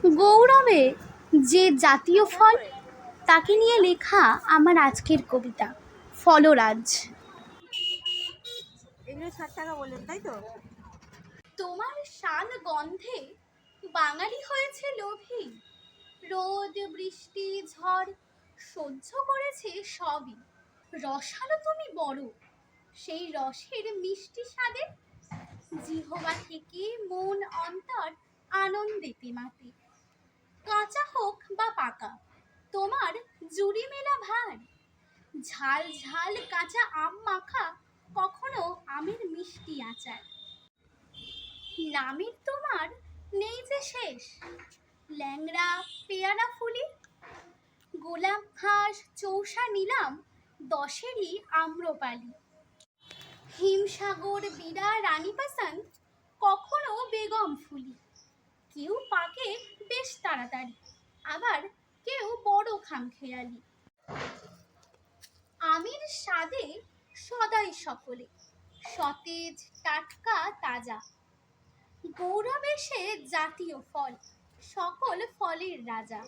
গৌরবে যে জাতীয় ফল, তাকে নিয়ে লেখা আমার আজকের কবিতা ফলরাজ। এগুলো 60 টাকা বললেন, তাই তো? তোমার শান গন্ধে বাঙালি হয়েছে লোভী, রোদ বৃষ্টি ঝড় সহ্য করেছে সবই। রসালো তুমি বড়, সেই রসের মিষ্টি স্বাদে জিহবা থেকে মন অন্তর আনন্দেতে মাতে। কাঁচা হোক বা পাকা, তোমার জুড়ি মেলা ভার, ঝাল ঝাল কাঁচা আম মাখা, কখনো আমের মিষ্টি আচার। নামের তোমার নেই যে শেষ, ল্যাংড়া পেয়ারা ফুলি, গোলাপ ঘাস চৌসা নিলাম, দশেরই আম্রপালি। হিমসাগর বীরা রানী পাসান, কখনো বেগম ফুলি। কেউ পাকে বেশ তাড়াতাড়ি, আবার কেউ বড় খামখেয়ালি। আমের স্বাদে সদাই সকলে, সতেজ টাটকা তাজা। গৌরবে সে জাতীয় ফল, সকল ফলের রাজা।